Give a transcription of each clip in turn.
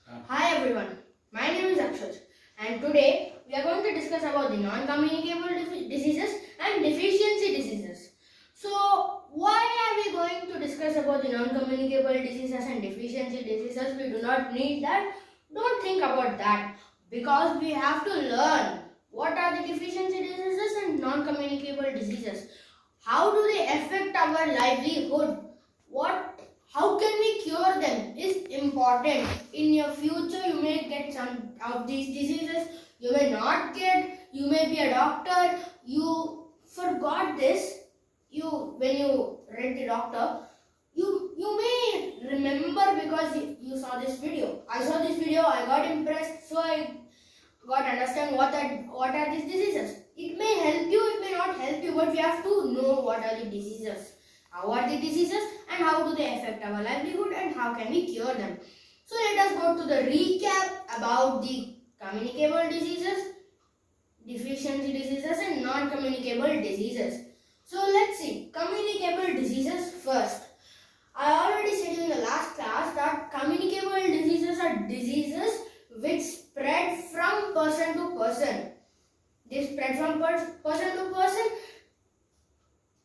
Hi everyone, my name is Akshay and today we are going to discuss about the non-communicable diseases and deficiency diseases. So why are we going to discuss about the non-communicable diseases and deficiency diseases? We do not need that. Don't think about that because we have to learn what are the deficiency diseases and non-communicable diseases. How do they affect our livelihood? How can we cure them is important. In your future, you may get some of these diseases. You may not get. You may be a doctor. You forgot this. When you read the doctor, you may remember because you saw this video. I saw this video. I got impressed. So I got to understand what are these diseases. It may help you. It may not help you. But we have to know what are the diseases. How are the diseases and how do they affect our livelihood and how can we cure them? So let us go to the recap about the communicable diseases, deficiency diseases and non-communicable diseases. So let's see, communicable diseases first. I already said in the last class that communicable diseases are diseases which spread from person to person. They spread from person to person.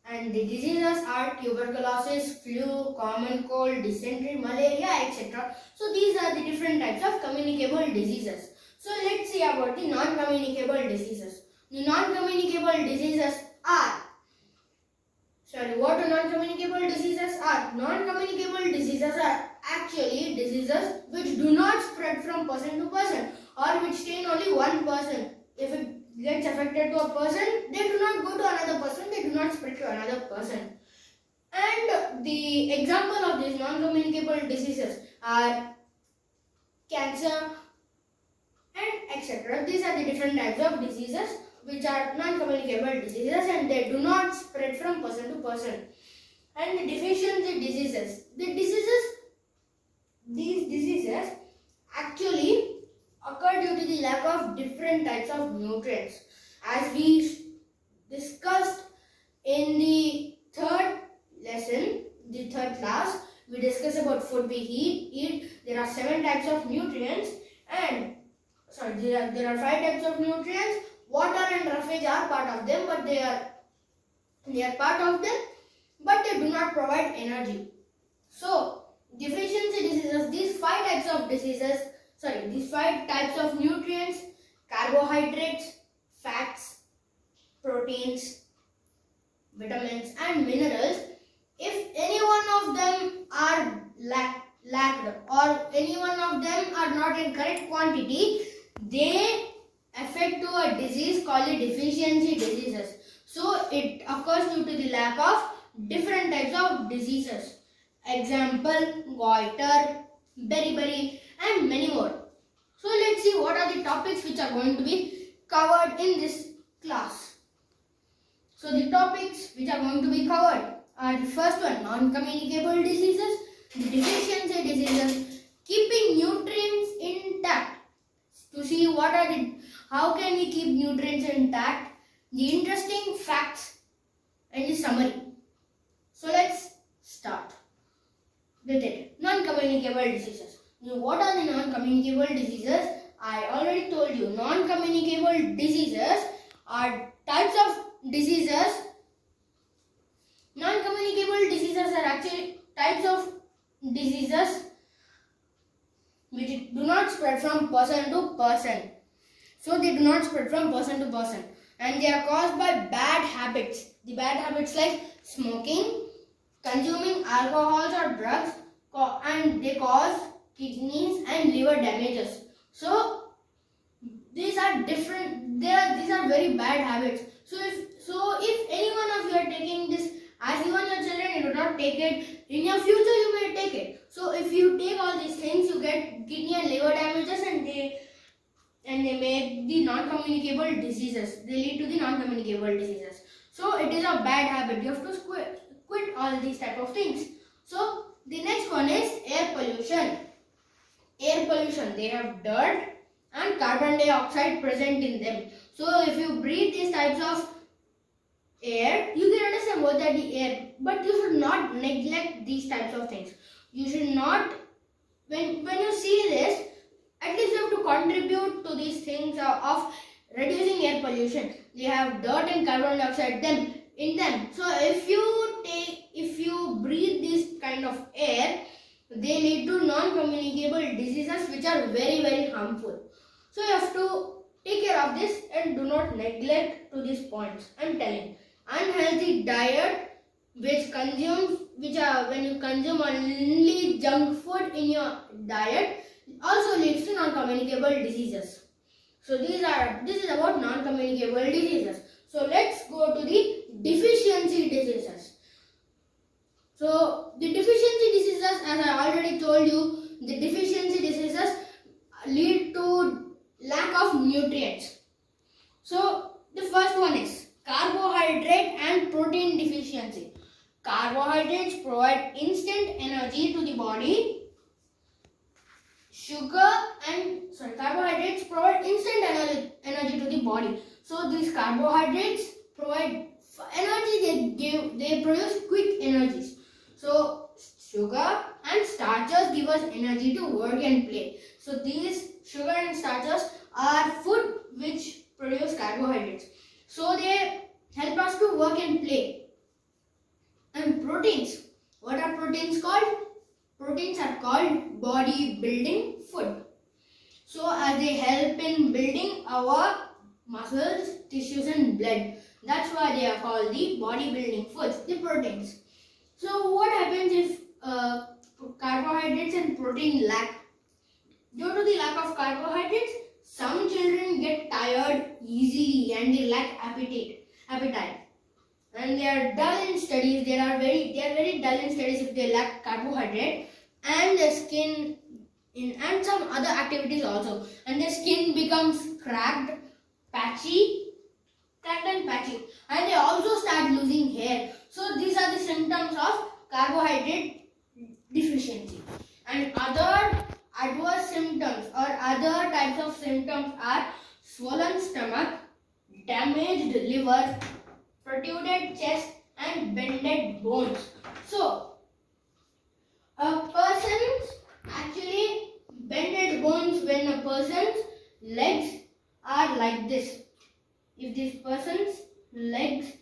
And the diseases are tuberculosis, flu, common cold, dysentery, malaria, etc. So these are the different types of communicable diseases. So let's see about the non-communicable diseases. The non-communicable diseases are, what do non-communicable diseases are? Non-communicable diseases are actually diseases which do not spread from person to person or which stay in only one person. If it gets affected to a person, they do not go to another person, they do not spread to another person. And the example of these non-communicable diseases are cancer and etc. These are the different types of diseases which are non-communicable diseases and they do not spread from person to person. And the deficiency diseases. These diseases actually occur due to the lack of different types of nutrients. As we discussed in the third lesson, the third class, we discussed about food we eat. There are 7 types of nutrients and there are 5 types of nutrients. Water and roughage are part of them, but they are part of them, but they do not provide energy. So deficiency diseases, these 5 types of nutrients, carbohydrates, fats, proteins, vitamins and minerals, if any one of them are lacked or any one of them are not in correct quantity, they affect to a disease called the deficiency diseases. So it occurs due to the lack of different types of diseases. Example, goiter, beriberi and many more. So let's see what are the topics which are going to be covered in this class. So the topics which are going to be covered are the first one, non-communicable diseases, the deficiency diseases, keeping nutrients intact. To see how can we keep nutrients intact, the interesting facts and the summary. So let's start with it. Non-communicable diseases. Now, what are the non-communicable diseases? I already told you. Non-communicable diseases are types of diseases. Non-communicable diseases are actually types of diseases which do not spread from person to person. So they do not spread from person to person. And they are caused by bad habits. The bad habits like smoking, consuming alcohols or drugs, and they cause kidneys and liver damages. So these are different. These are very bad habits. So if any one of you are taking this, as even your children, you do not take it. In your future, you may take it. So if you take all these things, you get kidney and liver damages, and they make the non-communicable diseases. They lead to the non-communicable diseases. So it is a bad habit. You have to quit all these type of things. So the next one is air pollution. Air pollution, they have dirt and carbon dioxide present in them. So if you breathe these types of air, you can understand what are the air, but you should not neglect these types of things. You should not, when you see this, contribute to these things of reducing air pollution. They have dirt and carbon dioxide in them. So if you breathe this kind of air, they lead to non-communicable diseases which are very, very harmful. So you have to take care of this and do not neglect to these points. I'm telling. Unhealthy diet when you consume only junk food in your diet also leads to non-communicable diseases. So this is about non-communicable diseases. So let's go to the deficiency diseases. So the deficiency diseases, as I already told you, the deficiency diseases lead to lack of nutrients. So the first one is carbohydrate and protein deficiency. Carbohydrates provide instant energy to the body. Carbohydrates provide instant energy to the body. So these carbohydrates provide energy. They produce quick energies. So sugar and starches give us energy to work and play. So these sugar and starches are food which produce carbohydrates. So they help us to work and play. And proteins. What are proteins called? Proteins are called body building food. So they help in building our muscles, tissues and blood. That's why they are called the body building foods, the proteins. So what happens if carbohydrates and protein lack? Due to the lack of carbohydrates, some children get tired easily and they lack appetite. And they are dull in studies. They are very dull in studies if they lack carbohydrate, and their skin and some other activities also. And their skin becomes cracked and patchy, and they also start losing hair. So these are the symptoms of carbohydrate deficiency. And other adverse symptoms or other types of symptoms are swollen stomach, damaged liver, protruded chest and bended bones. So a person's actually bended bones when a person's legs are like this. If this person's legs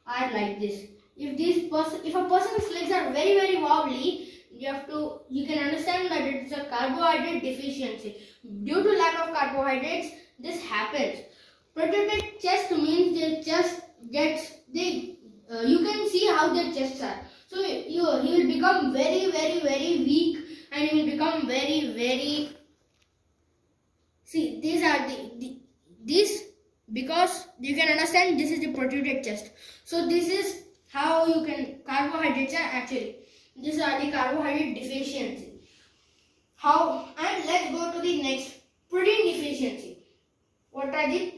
are like this, if a person's legs are very, very wobbly, you can understand that it's a carbohydrate deficiency. Due to lack of carbohydrates, this happens. Protruded chest means their chest gets you can see how their chests are. So he will become very, very, very weak, and he will become very, very. See, these are these, because you can understand this is the protruded chest. So this is how you can carbohydrates are actually. These are the carbohydrate deficiency. How? And let's go to the next, protein deficiency.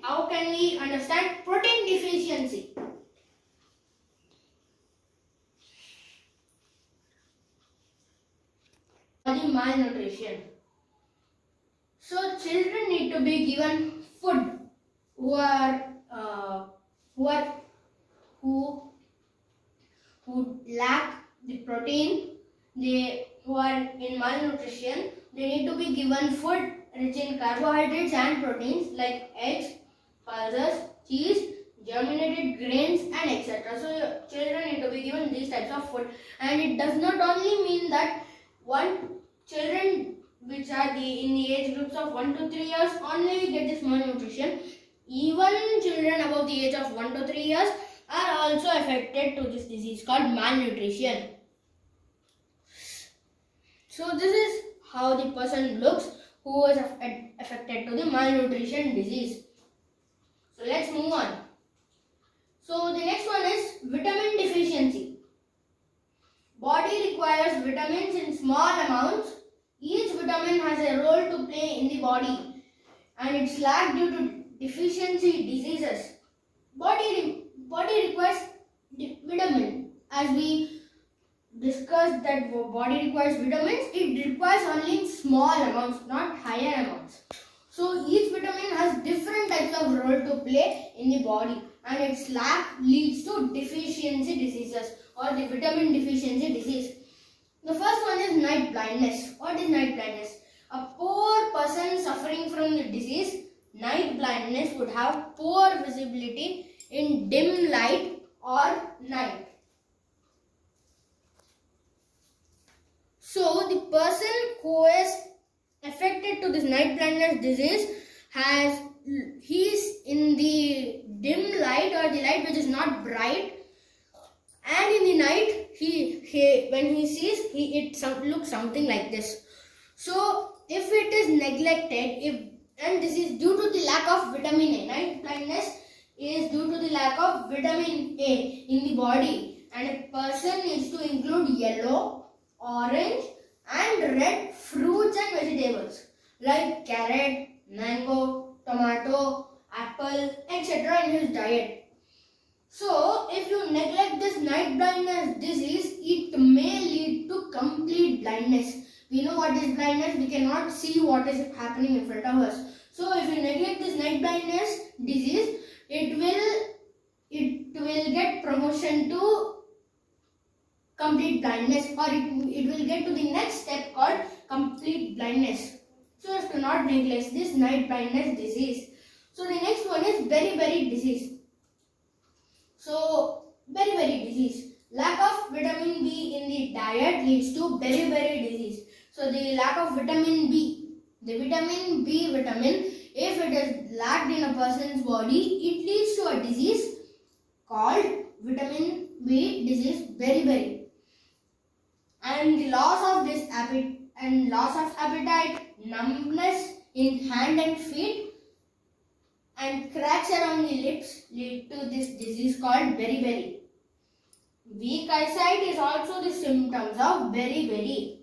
How can we understand protein deficiency? The malnutrition. So children need to be given food who lack the protein. Who are in malnutrition, they need to be given food rich in carbohydrates and proteins like eggs, pulses, cheese, germinated grains and etc. So children need to be given these types of food, and it does not only mean that children which are in the age groups of 1 to 3 years only get this malnutrition. Even children above the age of 1 to 3 years are also affected to this disease called malnutrition. So this is how the person looks who is affected to the malnutrition disease. So let's move on. So the next one is vitamin deficiency. Body requires vitamins in small amounts. Each vitamin has a role to play in the body, and it's lacked due to deficiency diseases. Body requires vitamin. As we discussed that body requires vitamins, it requires only in small amounts, not higher amounts. So each vitamin has different types of role to play in the body, and its lack leads to deficiency diseases or the vitamin deficiency disease. The first one is night blindness. What is night blindness? A poor person suffering from the disease night blindness would have poor visibility in dim light or night. So the person who is affected to this night blindness disease he's in the dim light or the light which is not bright, and in the night when he sees it looks something like this. So if it is neglected, and this is due to the lack of vitamin A. Night blindness is due to the lack of vitamin A in the body, and a person needs to include yellow, orange and red fruits and vegetables like carrot, mango, tomato, apple, etc. in his diet. So if you neglect this night blindness disease, it may lead to complete blindness. We know what is blindness. We cannot see what is happening in front of us. So if you neglect this night blindness disease, it will get promotion to complete blindness, or it will get to the next step called complete blindness. So as to not neglect this night blindness disease. So the next one is beriberi disease. So beriberi disease. Lack of vitamin B in the diet leads to beriberi disease. So the lack of vitamin B, the vitamin B vitamin, if it is lacked in a person's body, it leads to a disease called vitamin B disease, beriberi. And the loss of appetite, numbness in hand and feet, and cracks around the lips lead to this disease called beriberi. Weak eyesight is also the symptoms of beriberi.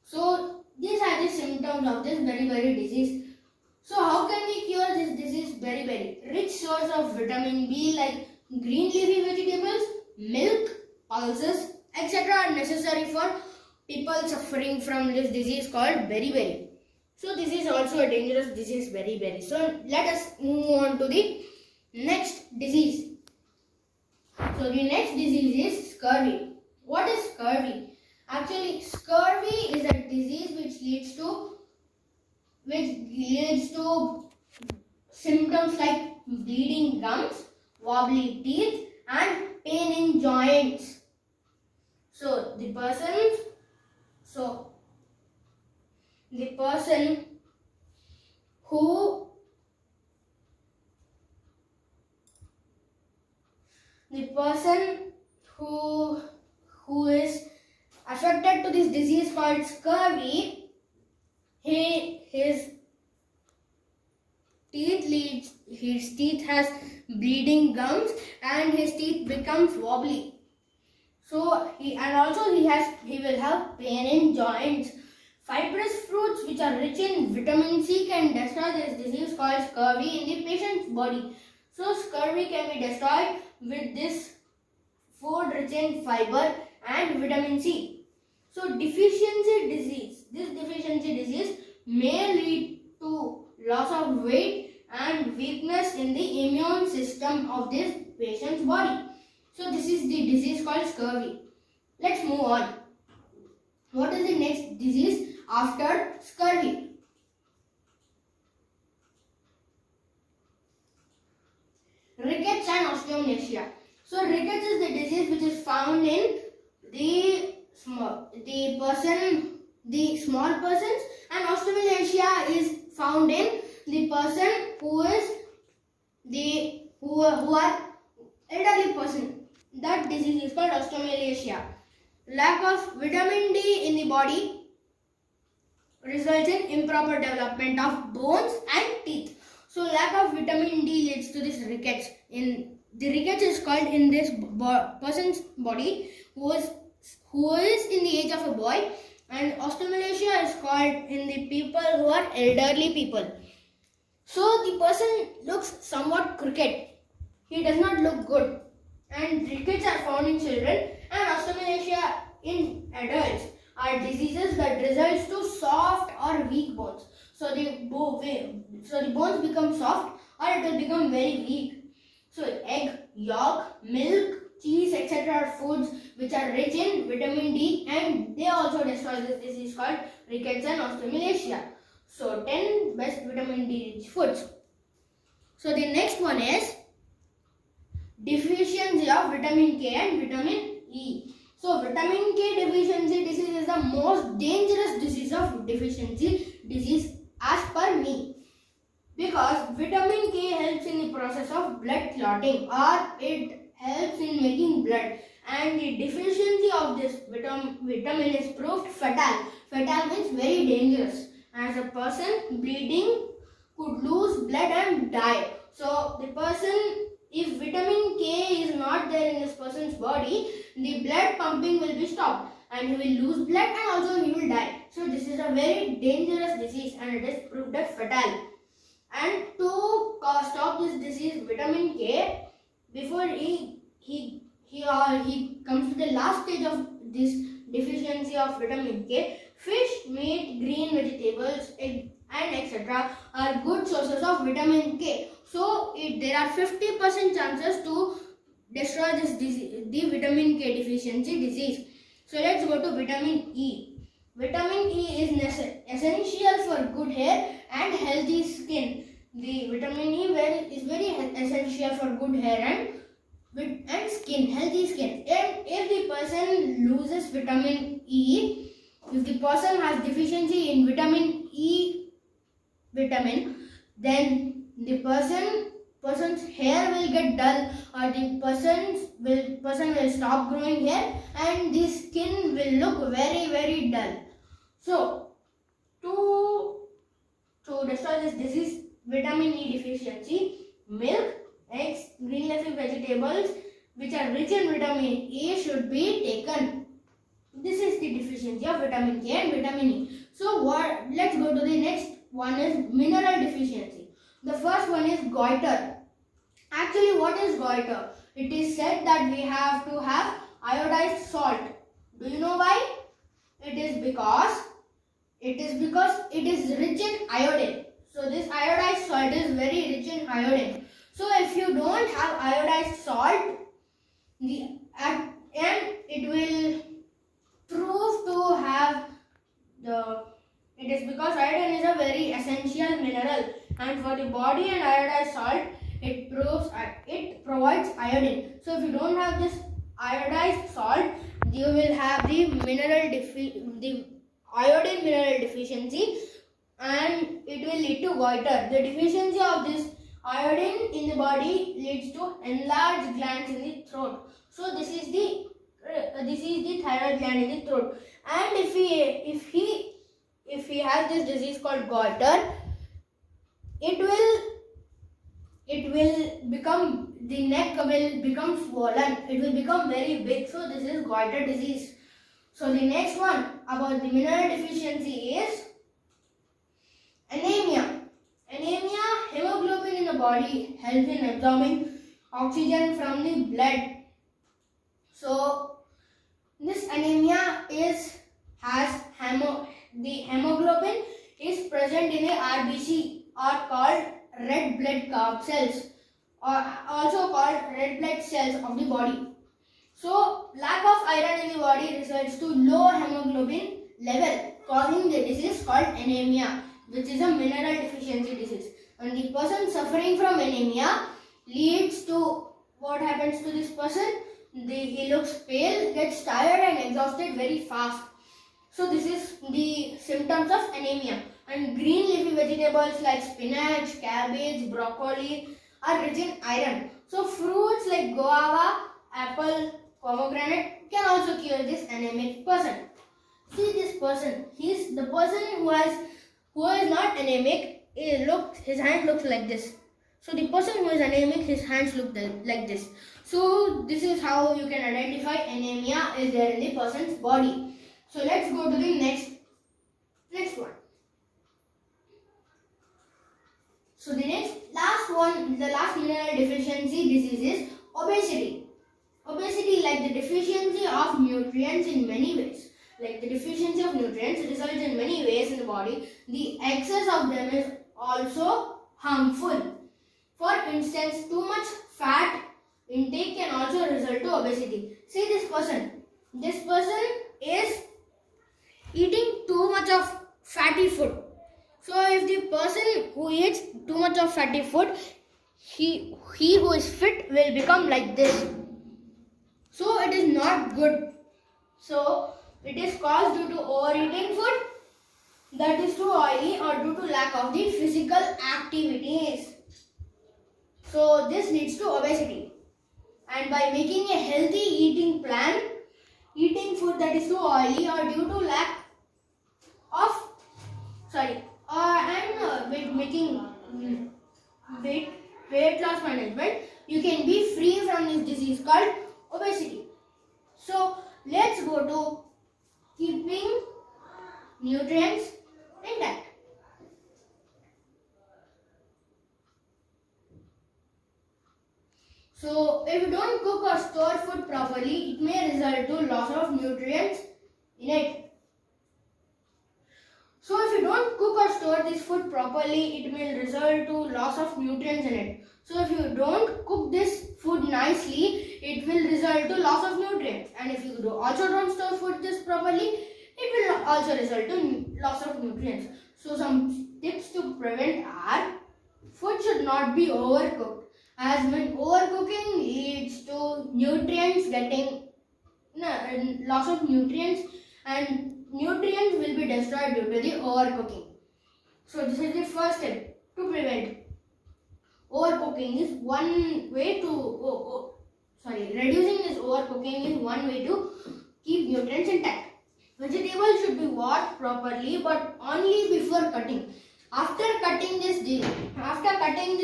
So these are the symptoms of this beriberi disease. So how can we cure this disease beriberi? Rich source of vitamin B like green leafy vegetables, milk, pulses, etc. are necessary for people suffering from this disease called beriberi. So this is also a dangerous disease, beriberi. So let us move on to the next disease. So the next disease is scurvy. What is scurvy? Actually, scurvy is a disease which leads to symptoms like bleeding gums, wobbly teeth and pain in joints. So the person who is affected to this disease called scurvy, his teeth has bleeding gums and his teeth becomes wobbly. So he will have pain in joints. Fibrous fruits which are rich in vitamin C can destroy this disease called scurvy in the patient's body. So scurvy can be destroyed with this food rich in fiber and vitamin C. So deficiency disease. This deficiency disease may lead to loss of weight and weakness in the immune system of this patient's body. So this is the disease called scurvy. Let's move on. What is the next disease after scurvy? Rickets and osteomalacia. So rickets is the disease which is found in the small persons, and osteomalacia is found in the person who are elderly person. That disease is called osteomalacia. Lack of vitamin D in the body results in improper development of bones and teeth. So lack of vitamin D leads to this rickets. The rickets is called in this person's body who is in the age of a boy, and osteomalacia is called in the people who are elderly people. So the person looks somewhat crooked. He does not look good. And rickets are found in children, and osteomalacia in adults are diseases that results to soft or weak bones. So the bones become soft or it will become very weak. So egg, yolk, milk, cheese, etc. are foods which are rich in vitamin D, and they also destroy this disease called rickets and osteomalacia. So 10 best vitamin D rich foods. So the next one is deficiency of vitamin K and vitamin E. So vitamin K deficiency disease is the most dangerous disease of deficiency disease as per me, because vitamin K helps in the process of blood clotting, or it helps in making blood, and the deficiency of this vitamin is proved fatal. Fatal means very dangerous, as a person bleeding could lose blood and die. So the person, if vitamin K is not there in this person's body, the blood pumping will be stopped and he will lose blood and also he will die. So this is a very dangerous disease and it is proved as fatal. And to stop this disease, vitamin K, before he comes to the last stage of this deficiency of vitamin K, fish, meat, green vegetables, egg, and etc. are good sources of vitamin K. So there are 50% chances to destroy this disease, the vitamin K deficiency disease. So let's go to vitamin E. Vitamin E is essential for good hair and healthy skin. The vitamin E is very essential for good hair and skin, healthy skin. And if the person loses vitamin E, if the person has deficiency in vitamin E then the person's hair will get dull, or the person will stop growing hair and the skin will look very, very dull. So to destroy this disease, vitamin E deficiency, milk, eggs, green leafy vegetables which are rich in vitamin E should be taken. This is the deficiency of vitamin K and vitamin E. So let's go to the next one, is mineral deficiency. The first one is goiter. Actually, what is goiter? It is said that we have to have iodized salt. Do you know why? It is because it is rich in iodine. So this iodized salt is very rich in iodine. So if you don't have iodized salt, and it will prove to have it is because iodine is a very essential mineral, and for the body and iodized salt, it provides iodine. So if you don't have this iodized salt, you will have the iodine mineral deficiency, and it will lead to goiter. The deficiency of this iodine in the body leads to enlarged glands in the throat. So this is the thyroid gland in the throat. And if he has this disease called goiter, it will become, the neck will become swollen. It will become very big. So this is goiter disease. So the next one about the mineral deficiency is anemia. Anemia, hemoglobin in the body helps in absorbing oxygen from the blood. So this anemia the hemoglobin is present in a RBC, or called red blood cells, or also called red blood cells of the body. So lack of iron in the body results to low hemoglobin level, causing the disease called anemia, which is a mineral deficiency disease. And the person suffering from anemia leads to, what happens to this person? He looks pale, gets tired and exhausted very fast. So this is the symptoms of anemia. And green leafy vegetables like spinach, cabbage, broccoli are rich in iron. So fruits like guava, apple, pomegranate can also cure this anemic person. See this person. He's the person who is not anemic. His hand looks like this. So the person who is anemic, his hands look like this. So this is how you can identify anemia is there in the person's body. So let's go to the next one. So the last mineral deficiency disease is obesity. Obesity, like the deficiency of nutrients in many ways. Like the deficiency of nutrients results in many ways in the body. The excess of them is also harmful. For instance, too much fat intake can also result to obesity. See this person. This person is eating too much of fatty food. So if the person who eats too much of fatty food, he who is fit will become like this. So it is not good. So it is caused due to overeating food that is too oily or due to lack of the physical activities. So this leads to obesity. And by making a healthy eating plan, eating food that is too oily or due to lack of with making weight loss management, you can be free from this disease called obesity. So let's go to keeping nutrients intact. So if you don't cook or store food properly, it may result to loss of nutrients in it. So if you don't cook or store this food properly, it will result to loss of nutrients in it. So if you don't cook this food nicely, it will result to loss of nutrients. And if you also don't store food this properly, it will also result to loss of nutrients. So some tips to prevent are: food should not be overcooked, as when overcooking leads to nutrients getting loss of nutrients, and nutrients will be destroyed due to the overcooking. So this is the first step to prevent. Overcooking is one way to reducing this overcooking is one way to keep nutrients intact. Vegetables should be washed properly, but only before cutting. After cutting these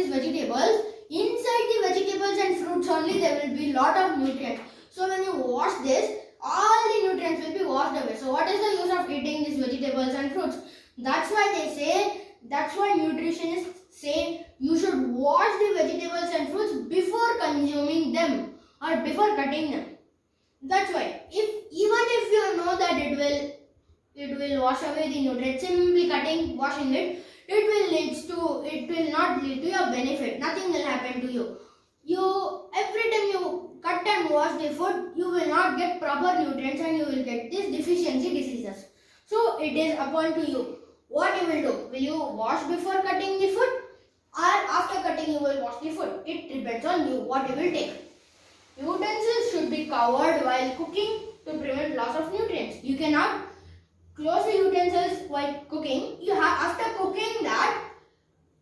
vegetables, inside the vegetables and fruits only there will be lot of nutrients. So when you wash this, all the nutrients will be washed away. So what is the use of eating these vegetables and fruits? That's why nutritionists say you should wash the vegetables and fruits before consuming them or before cutting them. That's why even if you know that it will wash away the nutrients, simply washing it will not lead to your benefit. Nothing will happen to you. Every time you cut and wash the food, you will not get proper nutrients and you will get these deficiency diseases. So it is upon to you what you will do. Will you wash before cutting the food, or after cutting you will wash the food? It depends on you what you will take. Utensils should be covered while cooking to prevent loss of nutrients. You cannot close the utensils while cooking. After cooking that,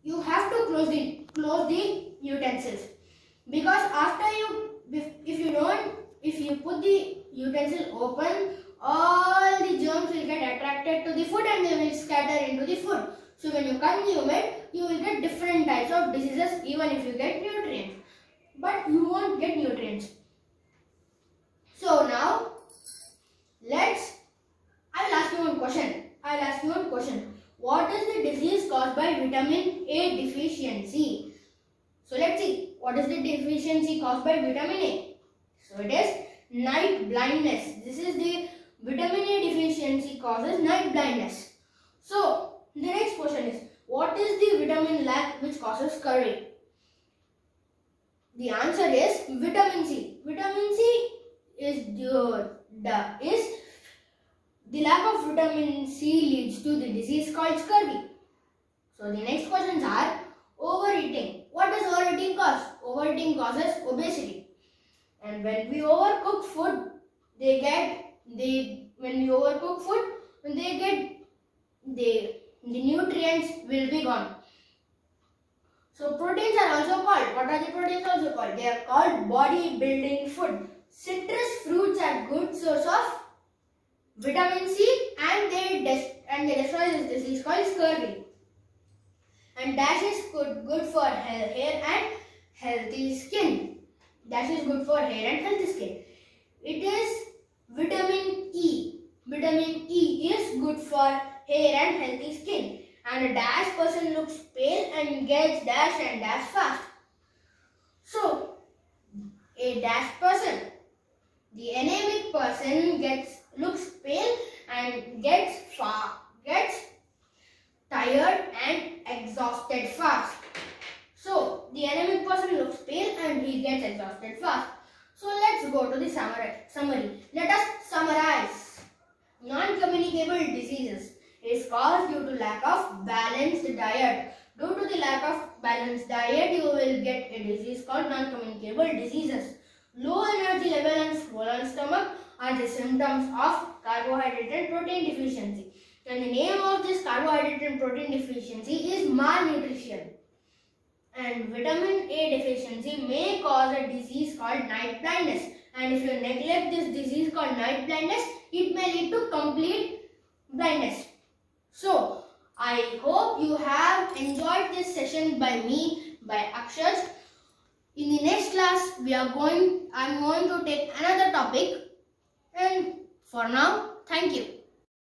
you have to close the utensils, because if you put the utensil open, all the germs will get attracted to the food and they will scatter into the food. So when you consume it, you will get different types of diseases even if you get nutrients. But you won't get nutrients. So now, I will ask you one question. What is the disease caused by vitamin A deficiency? So let's see. What is the deficiency caused by vitamin A? So it is night blindness. This is the vitamin A deficiency causes night blindness. So the next question is, what is the vitamin lack which causes scurvy? The answer is vitamin C. Vitamin C is the lack of vitamin C leads to the disease called scurvy. So the next questions are overeating. What does overeating cause? Overeating causes obesity. And when we overcook food, the nutrients will be gone. So proteins are also called. What are the proteins also called? They are called body building food. Citrus fruits are good source of vitamin C, and they destroy this disease called scurvy. And dash is good for hair and healthy skin. Dash is good for hair and healthy skin. It is vitamin E. Vitamin E is good for hair and healthy skin. And a dash person looks pale and gets dash and dash fast. So, a dash person, the anemic person looks pale and gets tired and exhausted fast. So, the anemic person looks pale and he gets exhausted fast. So, let's go to the summary. Let us summarize. Non-communicable diseases is caused due to lack of balance lack of balanced diet, you will get a disease called non-communicable diseases. Low energy level and swollen stomach are the symptoms of carbohydrate and protein deficiency. And the name of this carbohydrate and protein deficiency is malnutrition. And vitamin A deficiency may cause a disease called night blindness. And if you neglect this disease called night blindness, it may lead to complete blindness. So, I hope you have enjoyed this session by me, by Akshaj. In the next class, I'm going to take another topic. And for now, thank you.